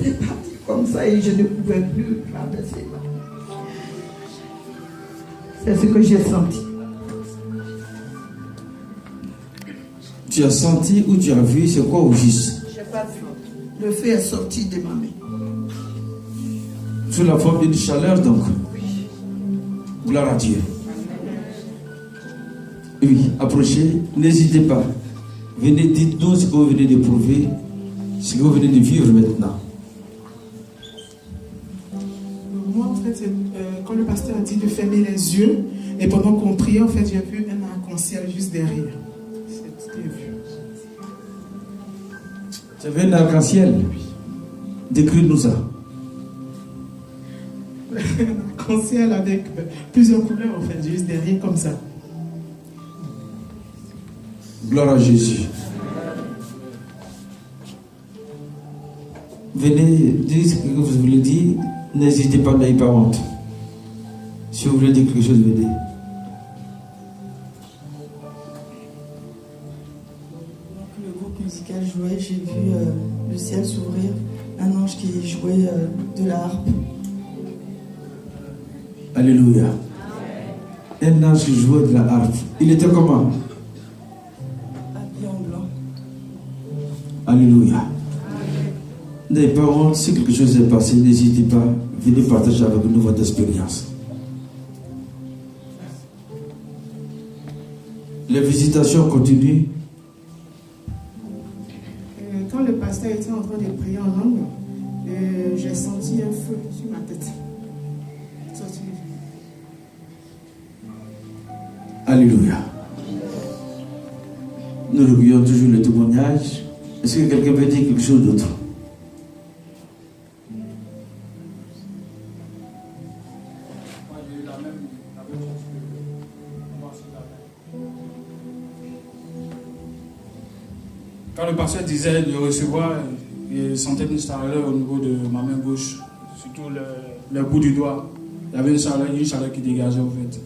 C'est parti comme ça et je ne pouvais plus traverser là. C'est ce que j'ai senti. Tu as senti ou tu as vu, c'est quoi au juste? Je n'ai pas vu. Le feu est sorti de ma main. Sous la forme d'une chaleur donc. Oui. Gloire à Dieu. Oui, approchez, n'hésitez pas. Venez, dites-nous ce que vous venez d'éprouver, ce que vous venez de vivre maintenant. Moi, en fait, quand le pasteur a dit de fermer les yeux, et pendant qu'on priait, en fait, j'ai vu un arc-en-ciel juste derrière. C'est ce que j'ai vu. Tu avais un arc-en-ciel? Décris-nous ça. Un arc-en-ciel avec plusieurs couleurs, en fait, juste derrière, comme ça. Gloire à Jésus. Venez dire ce que vous voulez dire. N'hésitez pas, n'ayez pas honte. Si vous voulez dire quelque chose, venez. Le groupe musical jouait, j'ai vu le ciel s'ouvrir, un ange qui jouait de la harpe. Alléluia. Un ange qui jouait de la harpe. Il était comment? Habillé en blanc. Alléluia. N'ayez pas honte, si quelque chose est passé, n'hésitez pas, venez partager avec nous votre expérience. Les visitations continuent. Quand le pasteur était en train de prier en langue, j'ai senti un feu sur ma tête. Alléluia. Nous recueillons toujours le témoignage. Est-ce que quelqu'un veut dire quelque chose d'autre? Quand le pasteur disait de recevoir, il sentait une chaleur au niveau de ma main gauche, surtout le bout du doigt. Il y avait une chaleur qui dégageait au fait.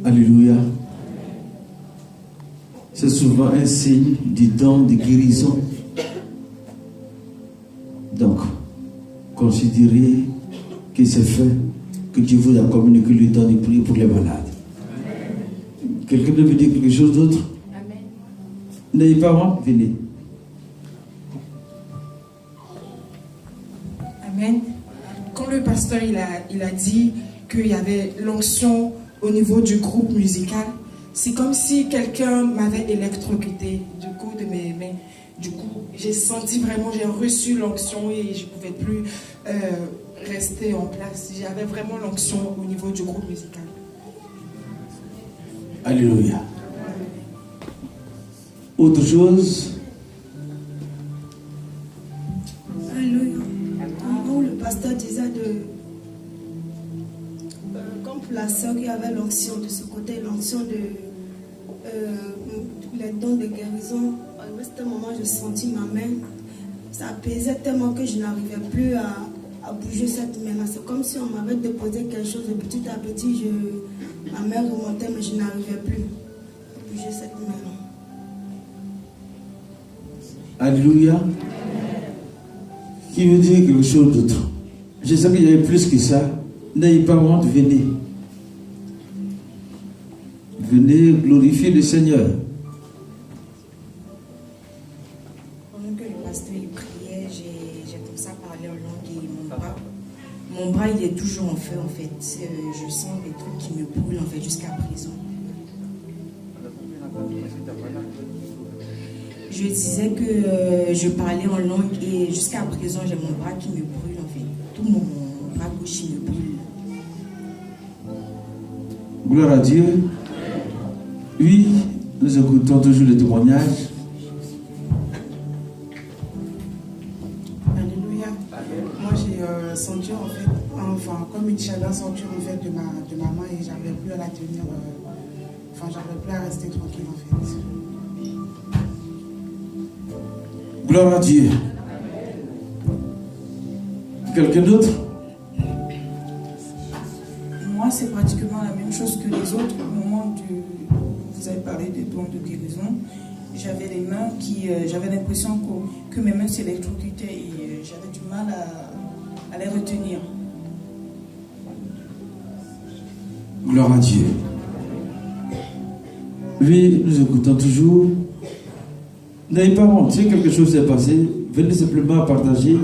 Alléluia. C'est souvent un signe du don de guérison. Donc, considérez que c'est fait, que Dieu vous a communiqué le don de prier pour les malades. Quelqu'un veut dire quelque chose d'autre? Amen. N'ayez pas honte, venez. Amen. Quand le pasteur il a dit qu'il y avait l'onction au niveau du groupe musical, c'est comme si quelqu'un m'avait électrocuté du coup de mes mains. Du coup, j'ai senti vraiment, j'ai reçu l'onction et je ne pouvais plus rester en place. J'avais vraiment l'onction au niveau du groupe musical. Alléluia. Autre chose? Alléluia. Quand le pasteur disait comme pour la soeur qui avait l'onction de ce côté, l'onction de les dons de guérison, à ce moment je sentis ma main, ça pesait tellement que je n'arrivais plus à bouger cette main-là. C'est comme si on m'avait déposé quelque chose et petit à petit ma main remontait mais je n'arrivais plus à bouger cette main-là. Alléluia. Qui veut dire quelque chose d'autre? Je sais qu'il y avait plus que ça. N'ayez pas honte, venez. Venez glorifier le Seigneur. Pendant que le pasteur il priait, j'ai commencé à parler en langue et mon bras il est toujours en feu en fait. Je sens des trucs qui me brûlent en fait jusqu'à présent. Je disais que je parlais en langue et jusqu'à présent j'ai mon bras qui me brûle en fait. Tout mon bras gauche il me brûle. Gloire à Dieu. Oui, nous écoutons toujours le témoignage. Alléluia. Moi j'ai senti en fait, comme une chaleur sortir en fait de ma main et j'arrivais plus à la tenir. J'arrivais plus à rester tranquille en fait. Gloire à Dieu. Quelqu'un d'autre? Moi, c'est pratiquement la même chose que les autres. Au moment où vous avez parlé des dons de guérison, j'avais les mains qui, j'avais l'impression que mes mains s'électrocutaient et j'avais du mal à les retenir. Gloire à Dieu. Oui, nous écoutons toujours. N'ayez pas honte, si quelque chose s'est passé, venez simplement partager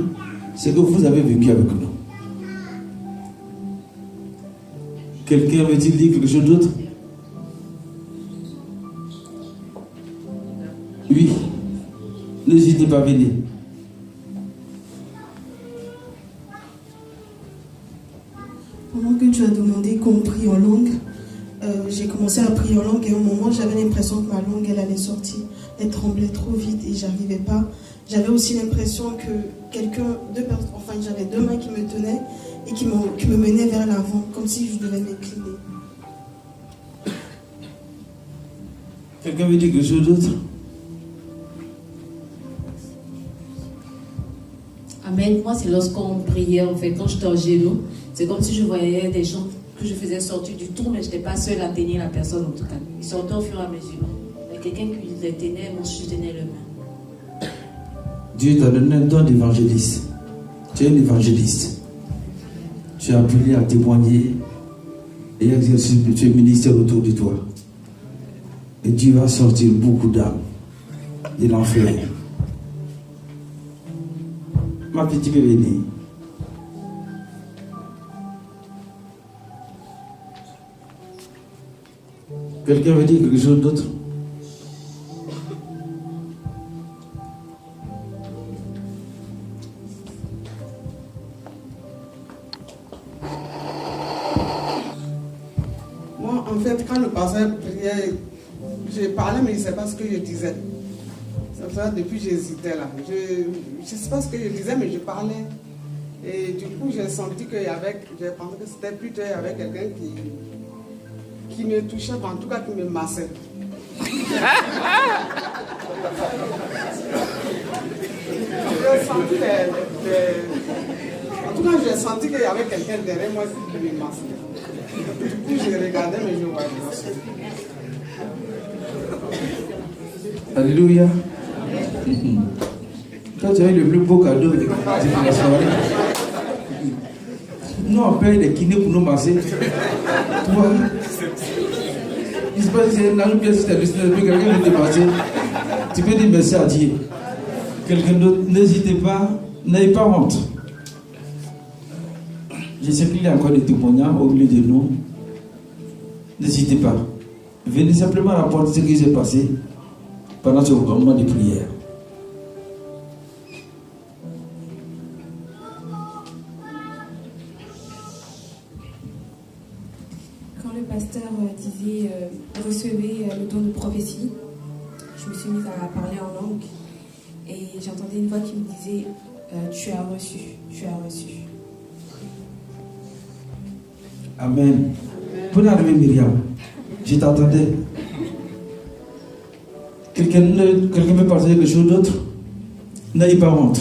ce que vous avez vécu avec nous. Quelqu'un veut-il dire quelque chose d'autre? Oui, n'hésitez pas à venir. Pendant que tu as demandé qu'on prie en langue, j'ai commencé à prier en langue et au moment j'avais l'impression que ma langue elle allait sortir. Elle tremblait trop vite et j'arrivais pas. J'avais aussi l'impression que j'avais deux mains qui me tenaient et qui me menaient vers l'avant, comme si je devais m'incliner. Quelqu'un veut dire quelque chose d'autre? Amen. Moi, c'est lorsqu'on priait, en fait, quand j'étais en genoux, c'est comme si je voyais des gens que je faisais sortir du trou, mais je n'étais pas seule à tenir la personne, en tout cas. Ils sortaient au fur et à mesure. Mais quelqu'un qui les tenait, moi, je tenais le main. Dieu t'a donné un don d'évangéliste. Tu es un évangéliste. Tu es appelé à témoigner et exercer ce ministère autour de toi. Et Dieu va sortir beaucoup d'âmes de l'enfer. Ma petite bébé. Quelqu'un veut dire quelque chose d'autre? Moi, en fait, quand le pasteur priait, je parlais, mais je ne sais pas ce que je disais. C'est pour ça que depuis, j'hésitais là. Je ne sais pas ce que je disais, mais je parlais. Et du coup, j'ai senti qu'il y avait, j'ai pensé que c'était plutôt avec quelqu'un qui me touchait, en tout cas qui me massait. J'ai senti en tout cas, j'ai senti qu'il y avait quelqu'un derrière moi qui me massait. Du coup, je regardais, mais je voyais pas. Alléluia. Toi, tu as eu le plus beau cadeau de la soirée. Nous, on paye des kinés pour nous masser. Toi, il se passe que c'est une autre pièce, c'est quelqu'un vient te masser. Tu peux dire merci à Dieu. Quelqu'un d'autre, n'hésitez pas, n'ayez pas honte. Je sais qu'il y a encore des témoignages au milieu de nous. N'hésitez pas. Venez simplement rapporter ce qui s'est passé pendant ce moment de prière. Quand le pasteur disait recevez le don de prophétie, je me suis mise à parler en langue et j'entendais une voix qui me disait tu as reçu, tu as reçu. Amen. Bonne arrivée Myriam. Je t'attendais. Quelqu'un veut partager quelque chose d'autre? N'ayez pas honte.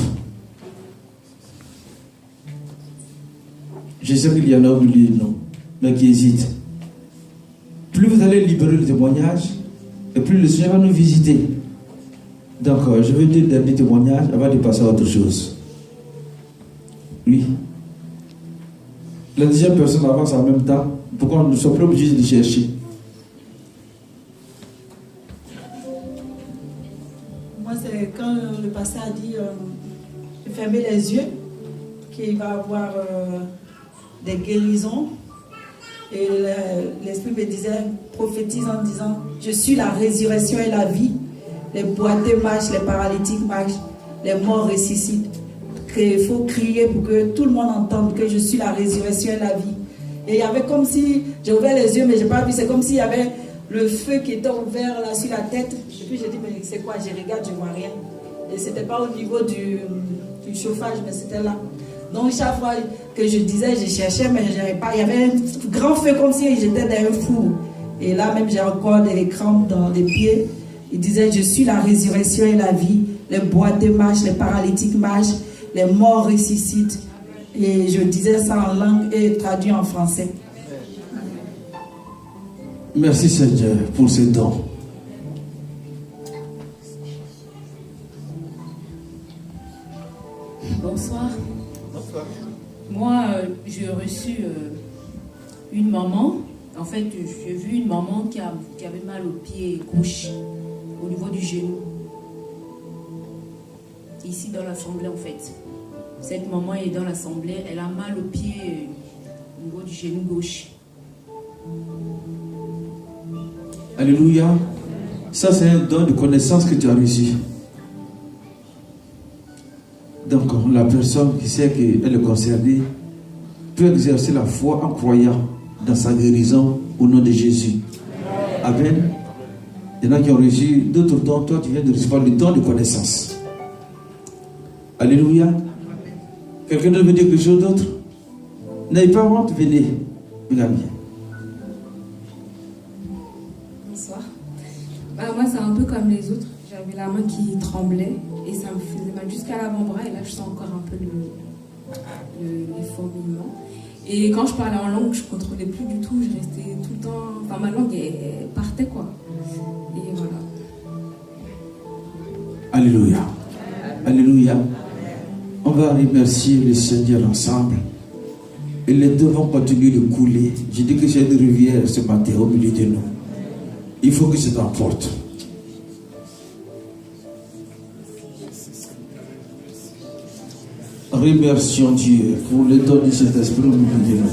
Je sais qu'il y en a au milieu de nous, mais qui hésitent. Plus vous allez libérer le témoignage, et plus le Seigneur va nous visiter. Donc, je vais dire des témoignages avant de passer à autre chose. Oui. La deuxième personne avance en même temps. Pourquoi on ne soit pas obligé de chercher? Moi, c'est quand le pasteur a dit de fermer les yeux, qu'il va avoir des guérisons. Et l'Esprit me disait, prophétise en disant, je suis la résurrection et la vie. Les boiteux marchent, les paralytiques marchent, les morts ressuscitent. Il faut crier pour que tout le monde entende que je suis la résurrection et la vie. Et il y avait comme si, j'ai ouvert les yeux mais je n'ai pas vu, c'est comme s'il y avait le feu qui était ouvert là sur la tête. Et puis j'ai dit, mais c'est quoi? Je regarde, je ne vois rien. Et ce n'était pas au niveau du chauffage, mais c'était là. Donc chaque fois que je disais, je cherchais, mais je n'avais pas. Il y avait un grand feu comme si j'étais dans un four. Et là même, j'ai encore des crampes dans les pieds. Il disait, je suis la résurrection et la vie. Les boiteux marchent, les paralytiques marchent, les morts ressuscitent. Et je disais ça en langue et traduit en français. Merci Seigneur pour ces dons. Bonsoir. Moi, j'ai reçu une maman. En fait, j'ai vu une maman qui avait mal au pied gauche, au niveau du genou. Ici dans l'assemblée, en fait. Cette maman est dans l'assemblée, elle a mal au pied au niveau du genou gauche. Alléluia. Ça, c'est un don de connaissance que tu as reçu. Donc, la personne qui sait qu'elle est concernée peut exercer la foi en croyant dans sa guérison au nom de Jésus. Amen. Il y en a qui ont reçu d'autres dons. Toi, tu viens de recevoir le don de connaissance. Alléluia. Quelqu'un d'autre veut dire quelque chose d'autre? N'ayez pas honte, venez. Regarde bien. Bonsoir. Moi, c'est un peu comme les autres. J'avais la main qui tremblait et ça me faisait mal jusqu'à l'avant-bras. Et là, je sens encore un peu les fourmillements. Et quand je parlais en langue, je ne contrôlais plus du tout. Je restais tout le temps... Enfin, ma langue, elle partait, quoi. Et voilà. Alléluia. Alléluia. On va remercier le Seigneur ensemble. Et les deux vont continuer de couler. Je dis que j'ai une rivière ce matin au milieu de nous. Il faut que ça t'emporte. Remercions Dieu pour le don de cet esprit au milieu de nous.